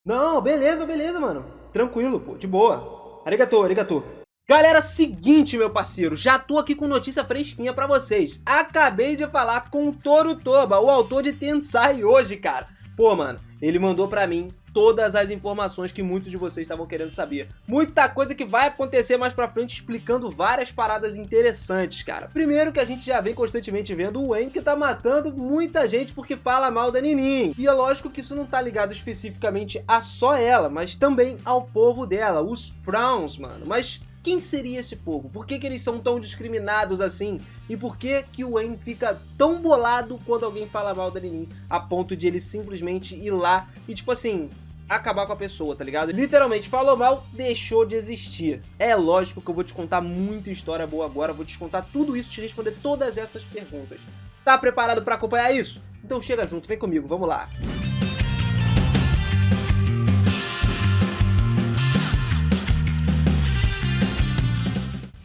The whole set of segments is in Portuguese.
Não, beleza, beleza, mano. Tranquilo, pô, de boa. Arigatou, arigatou. Galera, seguinte, meu parceiro, já tô aqui com notícia fresquinha pra vocês. Acabei de falar com o Toru Toba, o autor de Tensai hoje, cara. Pô, mano, ele mandou pra mim todas as informações que muitos de vocês estavam querendo saber. Muita coisa que vai acontecer mais pra frente, explicando várias paradas interessantes, cara. Primeiro que a gente já vem constantemente vendo o Wayne que tá matando muita gente porque fala mal da Ninin. E é lógico que isso não tá ligado especificamente a só ela, mas também ao povo dela, os Frowns, mano. Mas quem seria esse povo? Por que eles são tão discriminados assim? E por que o Wayne fica tão bolado quando alguém fala mal da Ninin, a ponto de ele simplesmente ir lá e, tipo assim, acabar com a pessoa, tá ligado? Literalmente, falou mal, deixou de existir. É lógico que eu vou te contar muita história boa agora, vou te contar tudo isso, te responder todas essas perguntas. Tá preparado pra acompanhar isso? Então chega junto, vem comigo, vamos lá.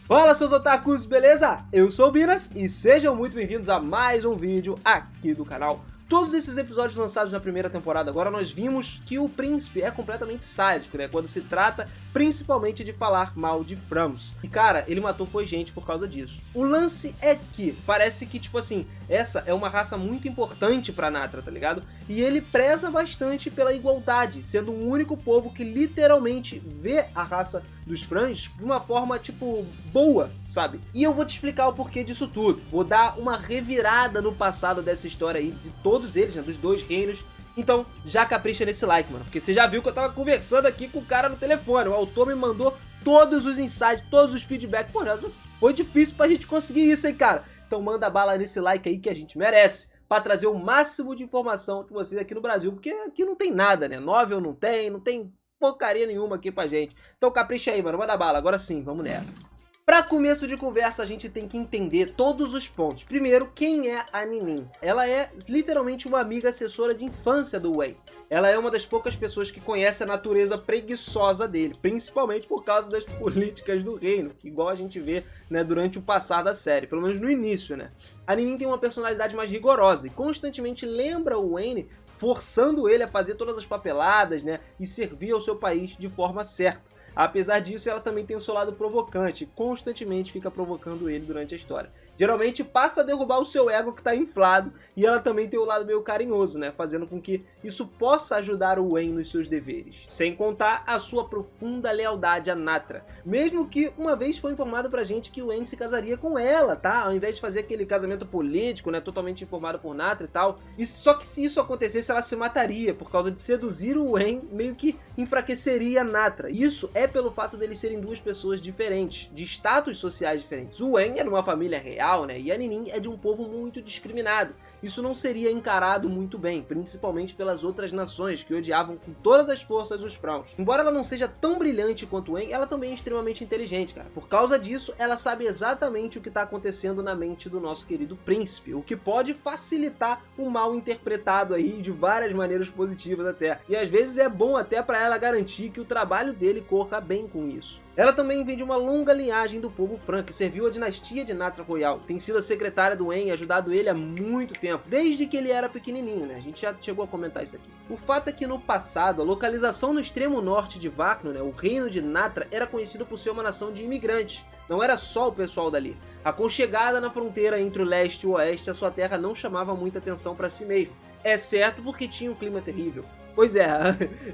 Fala, seus otakus, beleza? Eu sou o Binas e sejam muito bem-vindos a mais um vídeo aqui do canal. Todos esses episódios lançados na primeira temporada, agora nós vimos que o príncipe é completamente sádico, né? Quando se trata principalmente de falar mal de Frams. E cara, ele matou foi gente por causa disso. O lance é que parece que, tipo assim, essa é uma raça muito importante pra Natra, tá ligado? E ele preza bastante pela igualdade, sendo o único povo que literalmente vê a raça dos Frans de uma forma, tipo, boa, sabe? E eu vou te explicar o porquê disso tudo. Vou dar uma revirada no passado dessa história aí, de todos eles, né, dos dois reinos. Então, já capricha nesse like, mano, porque você já viu que eu tava conversando aqui com o cara no telefone. O autor me mandou todos os insights, todos os feedbacks. Pô, já foi difícil pra gente conseguir isso, hein, cara? Então manda bala nesse like aí que a gente merece, pra trazer o máximo de informação de vocês aqui no Brasil, porque aqui não tem nada, né? Novel não tem porcaria nenhuma aqui pra gente. Então capricha aí, mano, manda bala. Agora sim, vamos nessa. Para começo de conversa, a gente tem que entender todos os pontos. Primeiro, quem é a Ninin? Ela é literalmente uma amiga assessora de infância do Wayne. Ela é uma das poucas pessoas que conhece a natureza preguiçosa dele, principalmente por causa das políticas do reino, igual a gente vê, né, durante o passar da série, pelo menos no início, né? A Ninin tem uma personalidade mais rigorosa e constantemente lembra o Wayne, forçando ele a fazer todas as papeladas, né, e servir ao seu país de forma certa. Apesar disso, ela também tem o seu lado provocante, constantemente fica provocando ele durante a história. Geralmente passa a derrubar o seu ego que tá inflado, e ela também tem o lado meio carinhoso, né, fazendo com que isso possa ajudar o Wayne nos seus deveres. Sem contar a sua profunda lealdade a Natra. Mesmo que uma vez foi informado pra gente que o Wayne se casaria com ela, tá? Ao invés de fazer aquele casamento político, né, totalmente informado por Natra e tal. E só que se isso acontecesse, ela se mataria, por causa de seduzir o Wayne, meio que enfraqueceria a Natra. Isso é pelo fato deles serem duas pessoas diferentes, de status sociais diferentes. O Wayne é de uma família real, né, e a Ninin é de um povo muito discriminado. Isso não seria encarado muito bem, principalmente pelas outras nações que odiavam com todas as forças os Frowns. Embora ela não seja tão brilhante quanto o Wayne, ela também é extremamente inteligente, cara. Por causa disso, ela sabe exatamente o que está acontecendo na mente do nosso querido príncipe, o que pode facilitar o mal interpretado aí de várias maneiras positivas até. E às vezes é bom até para ela garantir que o trabalho dele corra bem com isso. Ela também vem de uma longa linhagem do povo Fran, que serviu a dinastia de Natra Royal. Tem sido a secretária do Wayne e ajudado ele há muito tempo, desde que ele era pequenininho, né? A gente já chegou a comentar isso aqui. O fato é que no passado, a localização no extremo norte de Vacno, né, o reino de Natra, era conhecido por ser uma nação de imigrantes. Não era só o pessoal dali. Aconchegada na fronteira entre o leste e o oeste, a sua terra não chamava muita atenção para si mesmo. Exceto porque tinha um clima terrível. Pois é,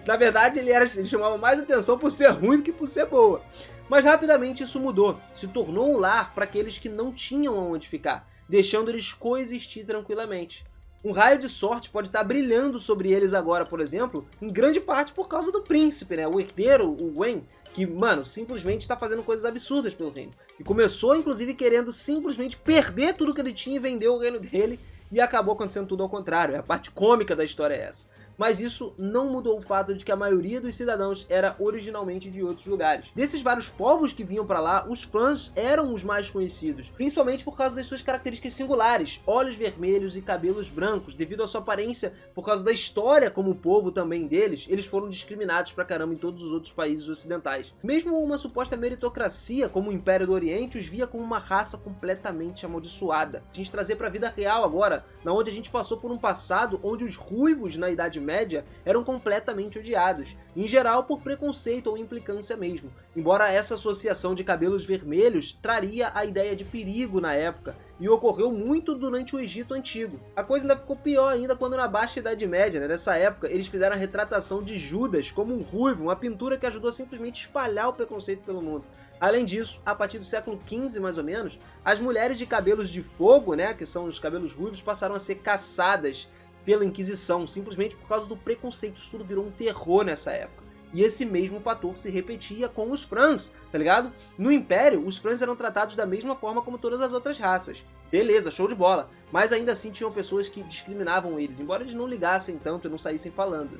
na verdade ele chamava mais atenção por ser ruim do que por ser boa. Mas rapidamente isso mudou, se tornou um lar para aqueles que não tinham aonde ficar, deixando eles coexistir tranquilamente. Um raio de sorte pode estar brilhando sobre eles agora, por exemplo, em grande parte por causa do príncipe, né? O herdeiro, o Wayne, que, mano, simplesmente está fazendo coisas absurdas pelo reino. E começou, inclusive, querendo simplesmente perder tudo que ele tinha e vender o reino dele, e acabou acontecendo tudo ao contrário. A parte cômica da história é essa. Mas isso não mudou o fato de que a maioria dos cidadãos era originalmente de outros lugares. Desses vários povos que vinham pra lá, os Frans eram os mais conhecidos, principalmente por causa das suas características singulares, olhos vermelhos e cabelos brancos. Devido à sua aparência, por causa da história como povo também deles, eles foram discriminados pra caramba em todos os outros países ocidentais. Mesmo uma suposta meritocracia como o Império do Oriente os via como uma raça completamente amaldiçoada. A gente trazer pra vida real agora, na onde a gente passou por um passado onde os ruivos na Idade Média eram completamente odiados, em geral por preconceito ou implicância mesmo, embora essa associação de cabelos vermelhos traria a ideia de perigo na época, e ocorreu muito durante o Egito Antigo. A coisa ainda ficou pior ainda quando na Baixa Idade Média, nessa época, eles fizeram a retratação de Judas como um ruivo, uma pintura que ajudou a simplesmente espalhar o preconceito pelo mundo. Além disso, a partir do século XV, mais ou menos, as mulheres de cabelos de fogo, que são os cabelos ruivos, passaram a ser caçadas pela Inquisição, simplesmente por causa do preconceito. Isso tudo virou um terror nessa época. E esse mesmo fator se repetia com os Frans, tá ligado? No Império, os Frans eram tratados da mesma forma como todas as outras raças. Beleza, show de bola. Mas ainda assim tinham pessoas que discriminavam eles, embora eles não ligassem tanto e não saíssem falando,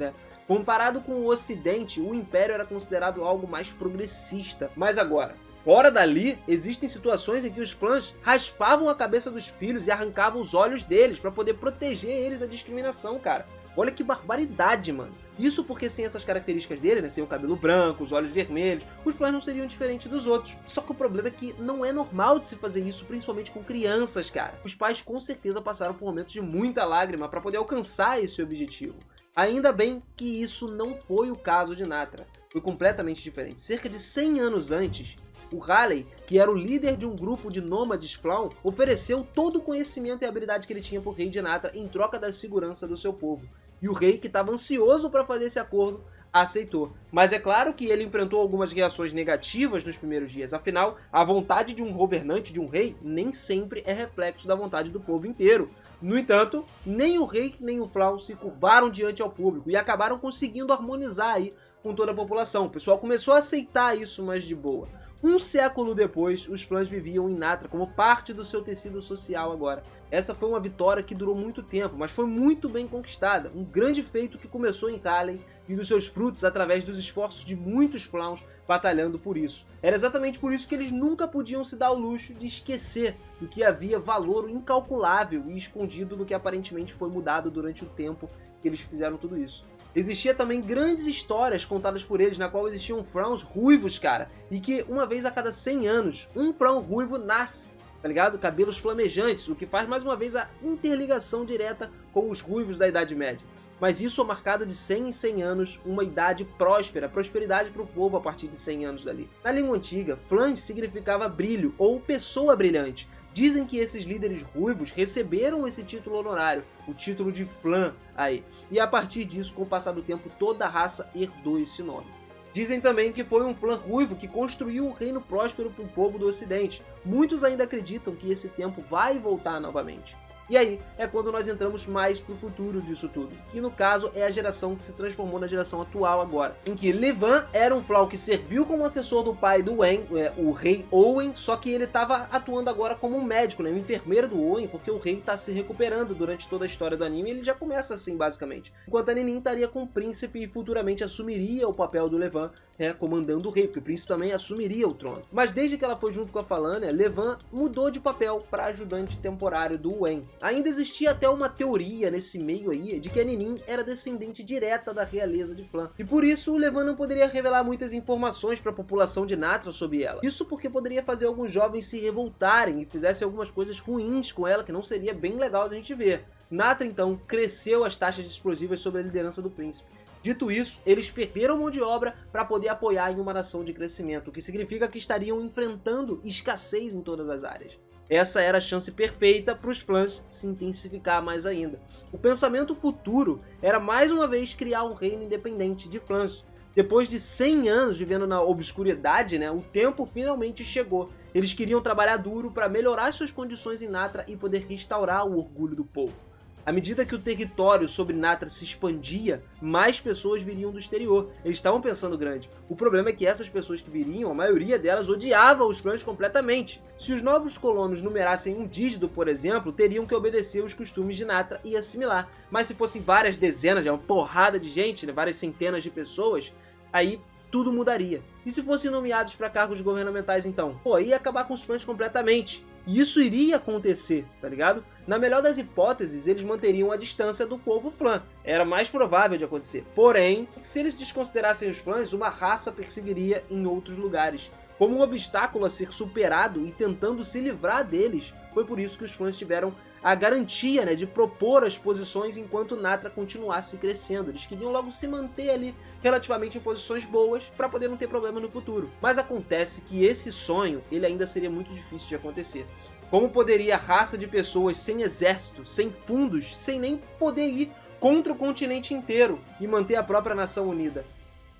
Comparado com o Ocidente, o Império era considerado algo mais progressista. Mas agora, fora dali, existem situações em que os Frans raspavam a cabeça dos filhos e arrancavam os olhos deles para poder proteger eles da discriminação, cara. Olha que barbaridade, mano. Isso porque sem essas características dele, sem o cabelo branco, os olhos vermelhos, os Frans não seriam diferentes dos outros. Só que o problema é que não é normal de se fazer isso, principalmente com crianças, cara. Os pais com certeza passaram por momentos de muita lágrima para poder alcançar esse objetivo. Ainda bem que isso não foi o caso de Natra. Foi completamente diferente. Cerca de 100 anos antes, o Raleigh, que era o líder de um grupo de nômades Flaun, ofereceu todo o conhecimento e habilidade que ele tinha para o rei de Natra em troca da segurança do seu povo. E o rei, que estava ansioso para fazer esse acordo, aceitou. Mas é claro que ele enfrentou algumas reações negativas nos primeiros dias, afinal, a vontade de um governante, de um rei, nem sempre é reflexo da vontade do povo inteiro. No entanto, nem o rei nem o Flaun se curvaram diante ao público e acabaram conseguindo harmonizar aí com toda a população. O pessoal começou a aceitar isso mais de boa. Um século depois, os Frans viviam em Natra como parte do seu tecido social agora. Essa foi uma vitória que durou muito tempo, mas foi muito bem conquistada. Um grande feito que começou em Raleigh e dos seus frutos através dos esforços de muitos Flauns batalhando por isso. Era exatamente por isso que eles nunca podiam se dar o luxo de esquecer do que havia valor incalculável e escondido no que aparentemente foi mudado durante o tempo que eles fizeram tudo isso. Existia também grandes histórias contadas por eles, na qual existiam Frauns ruivos, cara, e que uma vez a cada 100 anos, um Fraun ruivo nasce, tá ligado? Cabelos flamejantes, o que faz mais uma vez a interligação direta com os ruivos da Idade Média. Mas isso é marcado de 100 em 100 anos, uma idade próspera, prosperidade para o povo a partir de 100 anos dali. Na língua antiga, Flange significava brilho ou pessoa brilhante. Dizem que esses líderes ruivos receberam esse título honorário, o título de Flan aí. E a partir disso, com o passar do tempo, toda a raça herdou esse nome. Dizem também que foi um Flan ruivo que construiu um reino próspero para o povo do Ocidente. Muitos ainda acreditam que esse tempo vai voltar novamente. E aí é quando nós entramos mais pro futuro disso tudo, que no caso é a geração que se transformou na geração atual agora, em que Levan era um Flaun que serviu como assessor do pai do Owain, o rei Owain, só que ele estava atuando agora como um médico, um enfermeiro do Owain, porque o rei está se recuperando durante toda a história do anime, e ele já começa assim basicamente. Enquanto a Ninin estaria com o príncipe e futuramente assumiria o papel do Levan, comandando o rei, porque o príncipe também assumiria o trono. Mas desde que ela foi junto com a Falânia, Levan mudou de papel para ajudante temporário do Owain. Ainda existia até uma teoria nesse meio aí de que a Ninin era descendente direta da realeza de Flan, e por isso o Levan não poderia revelar muitas informações para a população de Natra sobre ela. Isso porque poderia fazer alguns jovens se revoltarem e fizessem algumas coisas ruins com ela que não seria bem legal de a gente ver. Natra então cresceu as taxas explosivas sob a liderança do príncipe. Dito isso, eles perderam mão de obra para poder apoiar em uma nação de crescimento, o que significa que estariam enfrentando escassez em todas as áreas. Essa era a chance perfeita para os Flans se intensificar mais ainda. O pensamento futuro era mais uma vez criar um reino independente de Flans. Depois de 100 anos vivendo na obscuridade, o tempo finalmente chegou. Eles queriam trabalhar duro para melhorar suas condições em Natra e poder restaurar o orgulho do povo. À medida que o território sobre Natra se expandia, mais pessoas viriam do exterior. Eles estavam pensando grande. O problema é que essas pessoas que viriam, a maioria delas odiava os Flans completamente. Se os novos colonos numerassem um dígito, por exemplo, teriam que obedecer os costumes de Natra e assimilar. Mas se fossem várias dezenas, uma porrada de gente, várias centenas de pessoas, aí tudo mudaria. E se fossem nomeados para cargos governamentais então? Ia acabar com os Flans completamente. E isso iria acontecer, tá ligado? Na melhor das hipóteses, eles manteriam a distância do povo Flan. Era mais provável de acontecer. Porém, se eles desconsiderassem os Flans, uma raça perseguiria em outros lugares. Como um obstáculo a ser superado e tentando se livrar deles, Foi por isso que os fãs tiveram a garantia, né, de propor as posições enquanto Natra continuasse crescendo. Eles queriam logo se manter ali relativamente em posições boas para poder não ter problema no futuro. Mas acontece que esse sonho ele ainda seria muito difícil de acontecer. Como poderia a raça de pessoas sem exército, sem fundos, sem nem poder ir contra o continente inteiro e manter a própria nação unida?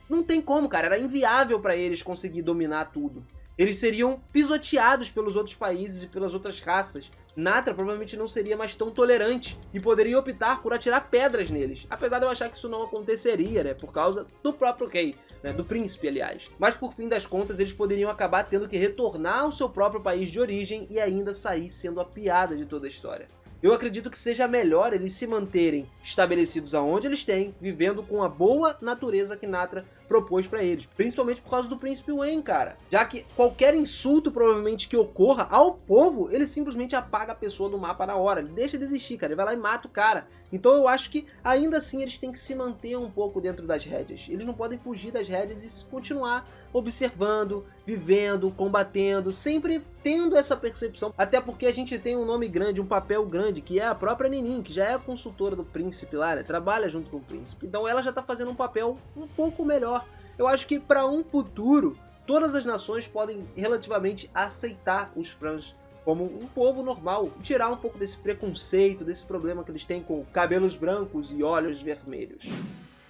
Não tem como, cara, era inviável para eles conseguir dominar tudo. Eles seriam pisoteados pelos outros países e pelas outras raças. Natra provavelmente não seria mais tão tolerante e poderia optar por atirar pedras neles. Apesar de eu achar que isso não aconteceria, né, por causa do próprio rei, né, do príncipe, aliás. Mas por fim das contas, eles poderiam acabar tendo que retornar ao seu próprio país de origem e ainda sair sendo a piada de toda a história. Eu acredito que seja melhor eles se manterem estabelecidos aonde eles têm, vivendo com a boa natureza que Natra propôs pra eles, principalmente por causa do príncipe Wen, cara. Já que qualquer insulto provavelmente que ocorra ao povo, ele simplesmente apaga a pessoa do mapa na hora, ele deixa de existir, cara, ele vai lá e mata o cara. Então eu acho que ainda assim eles têm que se manter um pouco dentro das rédeas. Eles não podem fugir das rédeas e continuar observando, vivendo, combatendo, sempre tendo essa percepção. Até porque a gente tem um nome grande, um papel grande, que é a própria Ninin, que já é a consultora do príncipe lá, né? Trabalha junto com o príncipe. Então ela já tá fazendo um papel um pouco melhor. Eu acho que para um futuro, todas as nações podem relativamente aceitar os Frans como um povo normal, tirar um pouco desse preconceito, desse problema que eles têm com cabelos brancos e olhos vermelhos.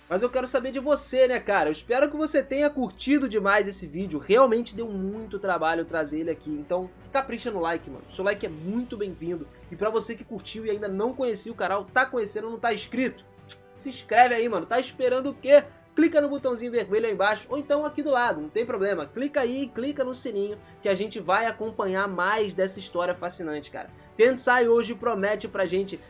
Mas eu quero saber de você, né, cara? Eu espero que você tenha curtido demais esse vídeo. Realmente deu muito trabalho trazer ele aqui. Então, capricha no like, mano. Seu like é muito bem-vindo. E pra você que curtiu e ainda não conhecia o canal, tá conhecendo ou não tá inscrito, se inscreve aí, mano. Tá esperando o quê? Clica no botãozinho vermelho aí embaixo, ou então aqui do lado, não tem problema. Clica aí e clica no sininho, que a gente vai acompanhar mais dessa história fascinante, cara. Tensai hoje promete pra gente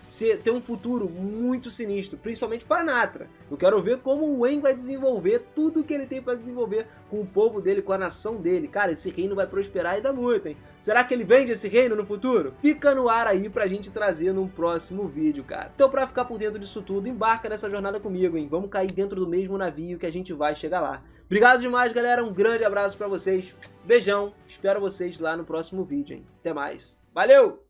ter um futuro muito sinistro, principalmente pra Natra. Eu quero ver como o Wen vai desenvolver tudo que ele tem pra desenvolver com o povo dele, com a nação dele. Cara, esse reino vai prosperar e dar muito, hein? Será que ele vende esse reino no futuro? Fica no ar aí pra gente trazer num próximo vídeo, cara. Então pra ficar por dentro disso tudo, embarca nessa jornada comigo, hein? Vamos cair dentro do mesmo navio que a gente vai chegar lá. Obrigado demais, galera. Um grande abraço pra vocês. Beijão. Espero vocês lá no próximo vídeo, hein? Até mais. Valeu!